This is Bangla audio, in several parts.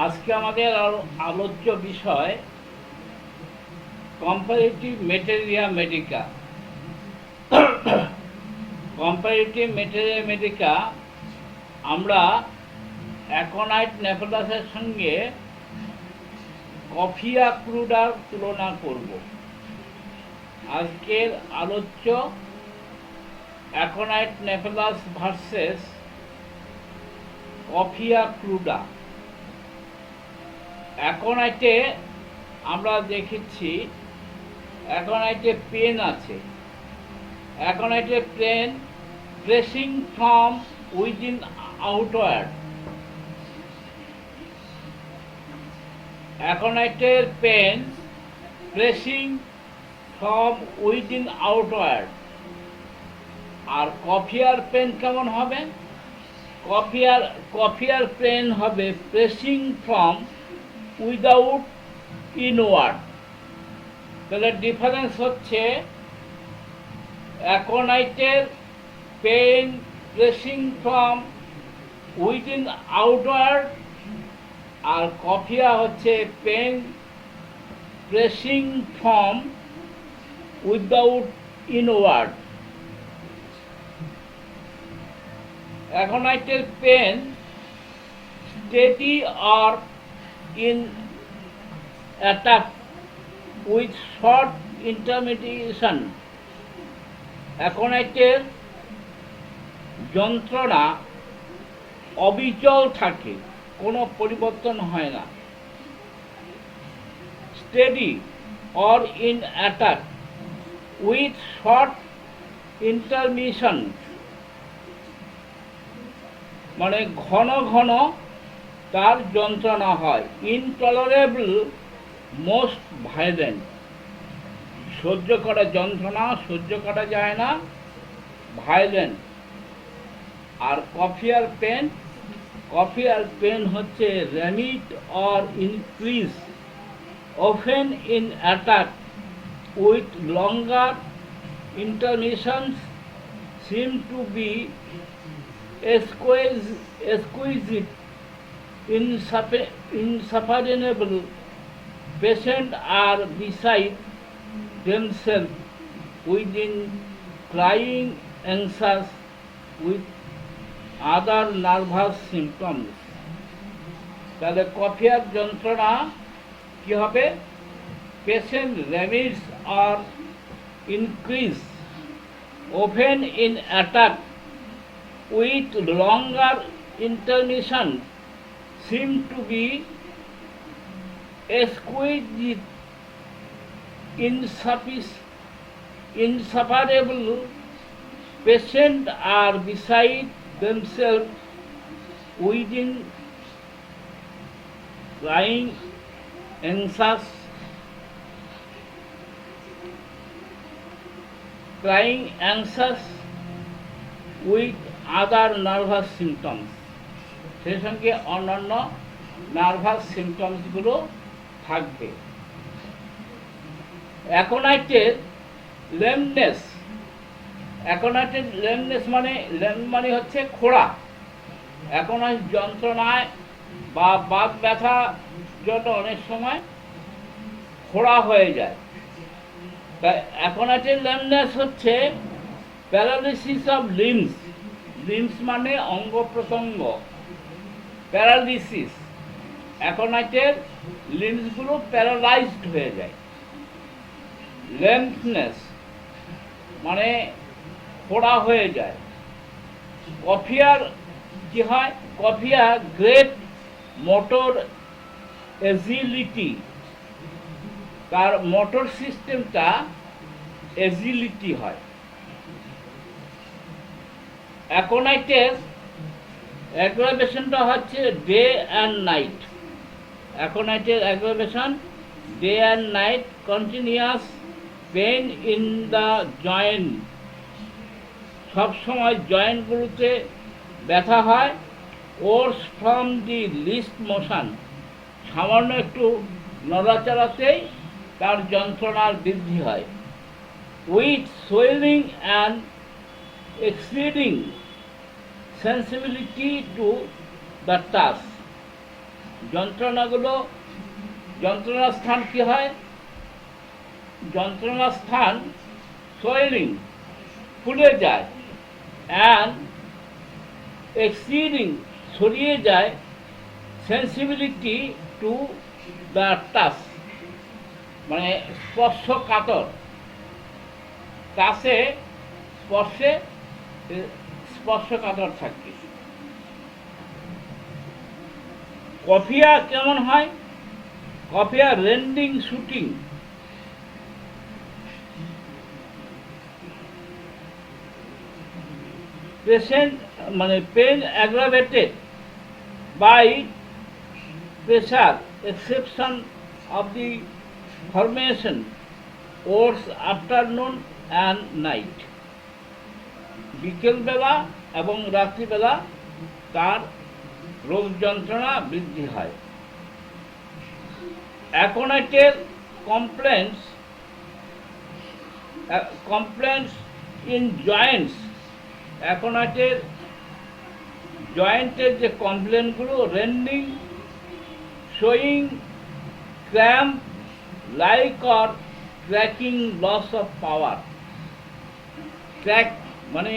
আজকে আমাদের আলোচ্য বিষয় comparative materia medica. Comparative materia medica আমরা অ্যাকোনাইট নেফেলাসের সঙ্গে কফিয়া ক্রুডার তুলনা করব। আজকের আলোচ্য aconite napellus versus coffea cruda. অ্যাকোনাইটে আমরা দেখেছি অ্যাকোনাইটে পেন আছে। অ্যাকোনাইটে pain pressing from within outward. অ্যাকোনাইটের pain pressing from within outward. আর কফিয়ার পেন কেমন হবে? কফিয়ার পেন হবে প্রেসিং ফ্রম উইদাউট ইনওয়ার্ড। তাহলে ডিফারেন্স হচ্ছে অ্যাকোনাইটের pain pressing from within outward, আর কফিয়া হচ্ছে pain pressing from without inward. অ্যাকোনাইটের pain steady or in attack with short intermission। অ্যাকোনাইটের যন্ত্রণা অবিচল থাকে, কোনো পরিবর্তন হয় না। Steady or in attack with short intermission মানে ঘন ঘন তার যন্ত্রণা হয়। ইনটলারেবল মোস্ট ভায়োলেন্ট, সহ্য করা যন্ত্রণা সহ্য করা যায় না, ভায়োলেন্ট। আর কফিয়ার পেন হচ্ছে remit or increase, often in attack with longer intermissions, seem to be exquisite, insufferable. Patients are beside themselves within crying, anxious, with other nervous symptoms। তাহলে কফিয়ার যন্ত্রণা কি হবে? Patient remits or increase, often in attack with longer intermission, seem to be exquisite, insufferable. Patients are beside themselves within crying, anxious, with other nervous symptoms। সেই সঙ্গে অন্যান্য নার্ভাস সিমটমসগুলো থাকবে। অ্যাকোনাইটের লেমনেস। অ্যাকোনাইটের লেমনেস মানে হচ্ছে খোড়া। অ্যাকোনাইট যন্ত্রণায় বা বাত ব্যথার জন্য অনেক সময় খোড়া হয়ে যায়। তাই অ্যাকোনাইটের লেমনেস হচ্ছে প্যারালিসিস অফ লিম্স মানে অঙ্গ প্রত্যঙ্গ, প্যারালিসিস। অ্যাকোনাইটের লিম্সগুলো প্যারালাইজড হয়ে যায়। লেমনেস মানে খোড়া হয়ে যায়। কফিয়ার কি হয়? কফিয়া গ্রেট মোটর এজিলিটি, তার মোটর সিস্টেমটা এজিলিটি হয়। অ্যাকোনাইটের অ্যাগ্রাভেশনটা হচ্ছে ডে অ্যান্ড নাইট। অ্যাকোনাইটের aggravation day and night, continuous pain in the joint, সবসময় জয়েন্টগুলোতে ব্যথা হয়। Worse from the least motion, সামান্য একটু নড়াচড়াতেই তার যন্ত্রণার বৃদ্ধি হয়। With swelling and exceeding sensibility to the touch, যন্ত্রণাগুলো, যন্ত্রণার স্থান কি হয়? যন্ত্রণার স্থান সোয়েলিং, ফুলে যায়, অ্যান্ড এক্সিডিং, ছড়িয়ে যায়, সেন্সিবিলিটি টু দ্য টাচ, মানে স্পর্শ কাতর, টাচে স্পর্শে স্পর্শ কাতর থাকে। কফিয়া কেমন হয়? কফিয়া রেন্ডিং, শুটিং, পেশেন্ট মানে pain aggravated by pressure, exception of the formation worse afternoon and night. বিকেলবেলা এবং রাত্রিবেলা তার রোগ যন্ত্রণা বৃদ্ধি হয়। অ্যাকোনাইটের কমপ্লেন্টস ইন জয়েন্টস, অ্যাকোনাইটের জয়েন্টের যে কমপ্লেনগুলো, rending, shooting, cramp, like or cracking, loss of power. Crack মানে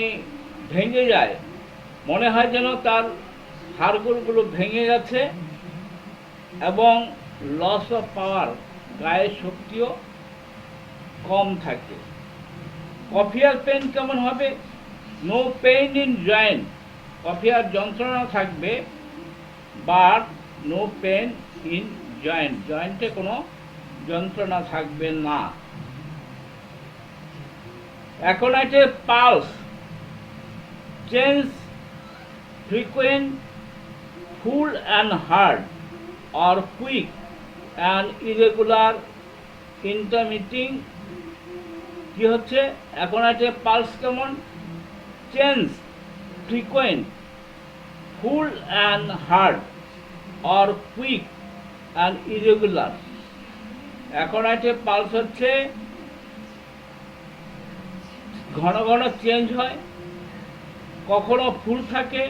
ভেঙে যায়, মনে হয় যেন তার হাড়গোড়গুলো ভেঙে গেছে, এবং লস অফ পাওয়ার, গায়ের শক্তিও কম থাকে। কফিয়ার পেন কেমন হবে? নো পেইন ইন জয়েন্ট, কফিয়ার যন্ত্রণা থাকবে, but no pain in joint, জয়েন্টে কোনো যন্ত্রণা থাকবে না। অ্যাকোনাইটের pulse change, frequent, full and hard, or quick and irregular, intermitting। কি হচ্ছে? অ্যাকোনাইটের পালস কেমন? Change, frequent, full and hard, or quick and irregular। অ্যাকোনাইটের পালস হচ্ছে ঘন ঘন চেঞ্জ হয়, কখনো ফুল থাকে,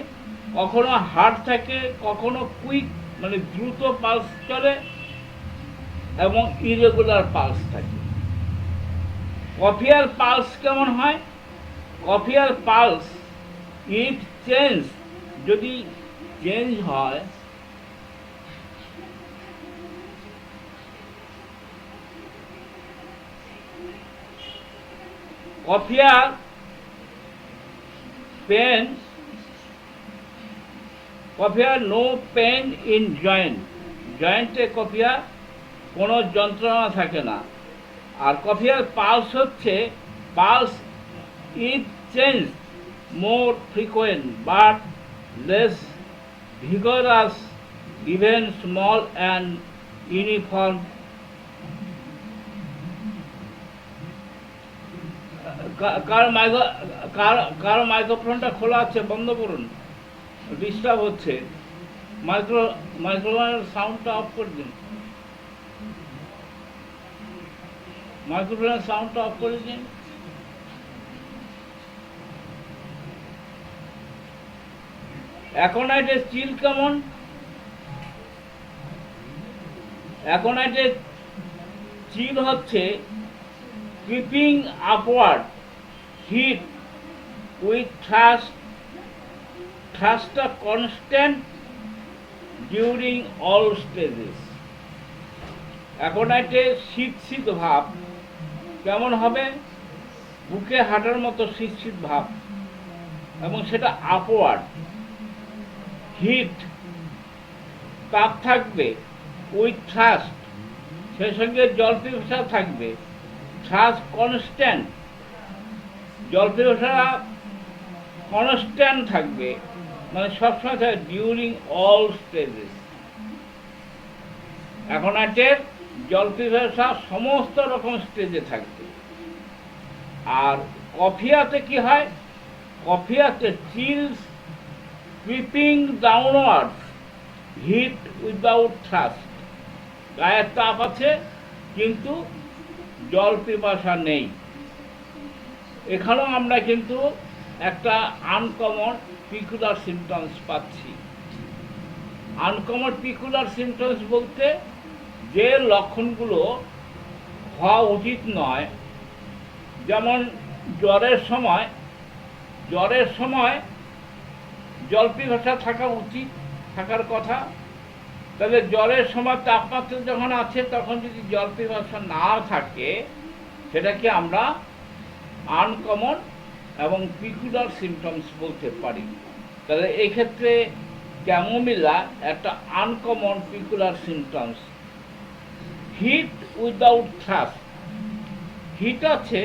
কখনো হার্ড থাকে, কখনো কুইক মানে দ্রুত পালস চলে, এবং ইরেগুলার পালস থাকে। কফিয়ার পালস কেমন হয়? কফিয়ার পালস ইট চেঞ্জ, যদি চেঞ্জ হয়, কফিয়ার পেন, কফিয়ার নো পেন ইন জয়েন্ট, জয়েন্টে কফিয়ার কোনো যন্ত্রণা থাকে না। আর কফিয়ার পালস হচ্ছে, pulse it change, more frequent but less vigorous, even small and uniform. কার মাইক্রোফোনটা খোলা আছে? বন্ধ করুন, ডিস্টার্ব হচ্ছে। মাইক্রোফোনের সাউন্ডটা অফ করে দিন, মাইক্রোফোনের সাউন্ডটা অফ করে দিন। অ্যাকোনাইটের চিল কেমন? অ্যাকোনাইটের চিল হচ্ছে creeping upward, heat with thrust constant during all stages। অ্যাকোনাইটের শীত শীত ভাব কেমন হবে? বুকে হাঁটার মতো শীত শীত ভাব, এবং সেটা আপওয়ার্ড। হিট, তাপ থাকবে, উইথ থ্রাস্ট, সেই সঙ্গে জল পিপাসা থাকবে, থ্রাস্ট কনস্ট্যান্ট, জল পিপাসা কনস্ট্যান্ট থাকবে, মানে সবসময় থাকে, ডিউরিং অল স্টেজেস। অ্যাকোনাইটের জল পিপাসা সমস্ত রকম স্টেজে থাকবে। আর কফিয়াতে কি হয়? কফিয়াতে chills, creeping downwards, heat without thirst, গায়ের তাপ আছে কিন্তু জল পিপাসা নেই। এখানেও আমরা কিন্তু একটা আনকমন পিকুলার সিমটমস পাচ্ছি। আনকমন পিকুলার সিমটমস বলতে যে লক্ষণগুলো হওয়া উচিত নয়, যেমন জ্বরের সময় জল পিপাসা থাকা উচিত, থাকার কথা। তাহলে জ্বরের সময় তাপমাত্রা যখন আছে তখন যদি জল পিপাসা না থাকে, সেটাকে আমরা আনকমন এবং পিকুলার সিমটমস বলতে পারি। তাহলে এই ক্ষেত্রে ক্যামোমিলা একটা uncommon peculiar symptoms. Heat without thirst, heat আছে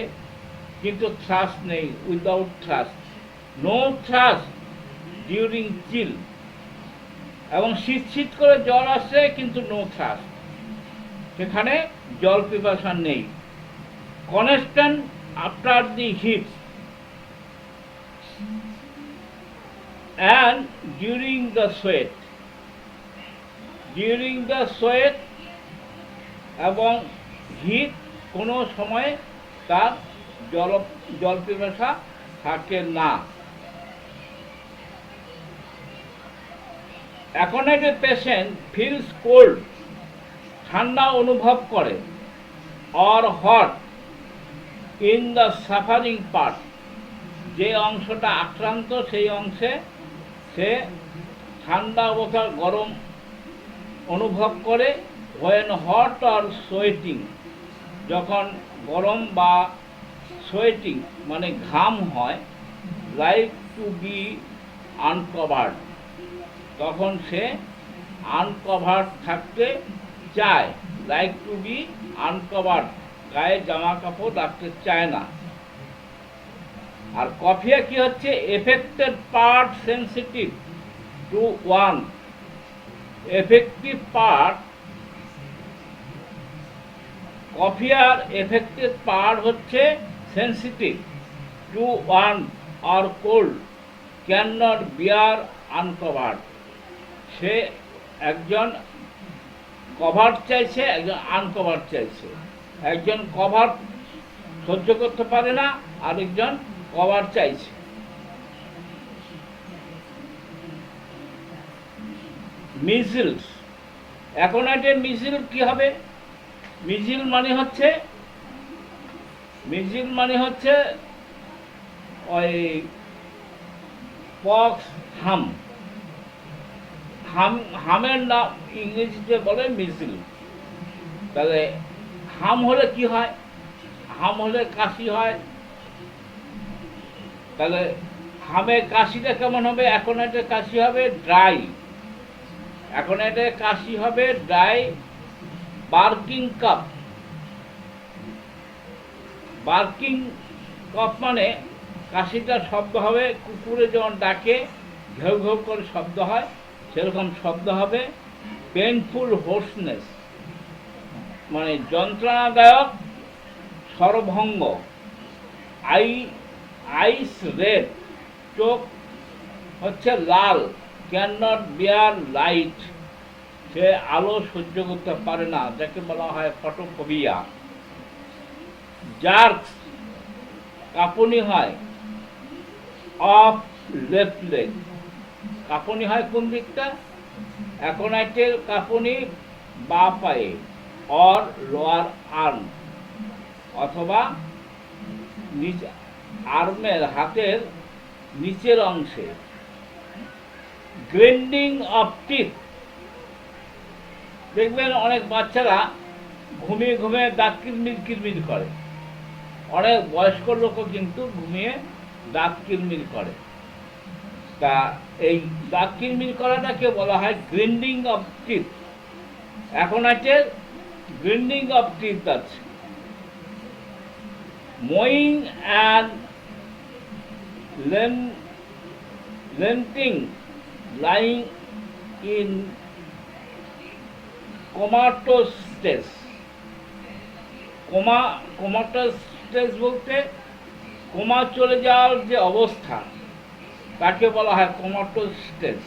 কিন্তু থ্রাস নেই, without thirst, no thirst during chill, এবং শীত করে জ্বর আসছে কিন্তু নো থ্রাস, সেখানে জল পিপাসা নেই। Constant after the heat and during the sweat এবং হিট কোনো সময় তার জল পিপাসা থাকে না। এখন একটা পেশেন্ট ফিলস কোল্ড, ঠান্ডা অনুভব করে, or hot in the suffering part, যে অংশটা আক্রান্ত সেই অংশে সে ঠান্ডা অবস্থা গরম অনুভব করে। হোয়েন হট আর সোয়েটিং, যখন গরম বা সোয়েটিং মানে ঘাম হয়, লাইক টু বি আনকভার্ড, তখন সে আনকভার্ড থাকতে চায়, লাইক টু বি আনকভার্ড, গায়ে জামা কাপড় রাখতে চায় না। আর কফিয়া কি হচ্ছে, affected part sensitive to one, effective part, কফিয়ার এফেক্টেড পার্ট হচ্ছে সেন্সিটিভ টু ওয়ান আর cold, can not bear uncovered, সে একজন কভার চাইছে, একজন আনকভার চাইছে, একজন কভার সহ্য করতে পারে না, আরেকজন কভার চাইছে। মিজলস, এখন একটা মিজল কি হবে, মিজল মানে হচ্ছে ওই পক্স, হামের নাম ইংরেজিতে বলে মিজল। তাহলে হাম হলে কি হয়, হাম হলে কাশি হয়। তাহলে হামের কাশিটা কেমন হবে, এখন একটা কাশি হবে ড্রাই, এখন একটা কাশি হবে ড্রাই। বার্কিং কাপ, বার্কিং কফ মানে কাশিটা শব্দ হবে, কুকুরে যখন ডাকে ঘেউ ঘেউ করে শব্দ হয় সেরকম শব্দ হবে। পেইনফুল হোর্সনেস মানে যন্ত্রণাদায়ক স্বরভঙ্গ। আইস রেড, চোখ হচ্ছে লাল। ক্যান নট বিয়ার লাইট, সে আলো সহ্য করতে পারে না, যাকে বলা হয় ফটোফোবিয়া। জার্কস, কাঁপুনি হয়। অফ লেফট লেগ, কাঁপুনি হয় কোন দিকটা, অ্যাকোনাইটের কাঁপুনি বা পায়ে, অর লোয়ার আর্ম, অথবা নিচ আর্মের হাতের নিচের অংশে। গ্রাইন্ডিং অফ টিথ, দেখবেন অনেক বাচ্চারা ঘুমিয়ে ঘুমিয়ে দাঁত কিরমির করে, অনেক বয়স্ক লোকও কিন্তু ঘুমিয়ে দাঁত কিরমির করে। তা এই দাঁত কিরমির করাটাকে বলা হয় গ্রাইন্ডিং অফ টিথ। এখন আছে গ্রাইন্ডিং অফ টিথ আছে। মোয়িং অ্যান্ড লেন্টিং, লাইং ইন কোমাটোস্টেস। কোমাটোস্টেস বলতে কোমা চলে যাওয়ার যে অবস্থা তাকে বলা হয় কোমাটোস্টেস।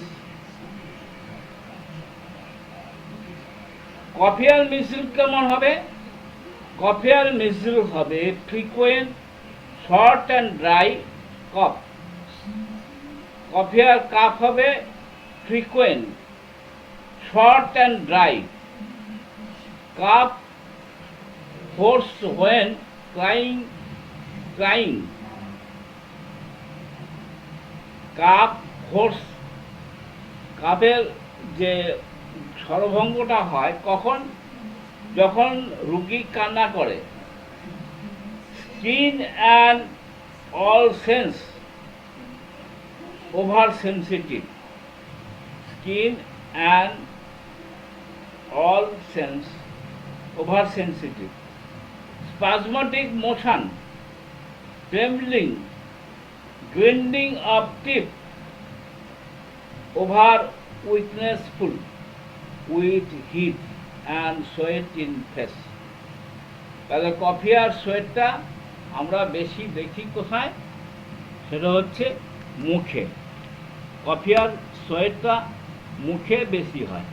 কফিয়ার মিছিল কেমন হবে, কফিয়ার মিছিল হবে frequent short and dry cough. কফিয়ার কাফ হবে frequent short and dry. Cough, hoarse when crying. Cough hoarse, কাপের যে স্বরভঙ্গটা হয় কখন, যখন রুগী কান্না করে। Skin and all sense over sensitive, skin and all sense over sensitive, spasmodic motion, trembling, grinding of teeth, over weaknessful, with heat and sweat in face. তাহলে কফি আর সোয়েটটা আমরা বেশি দেখি কোথায়, সেটা হচ্ছে মুখে। কফি আর সোয়েটটা মুখে বেশি হয়।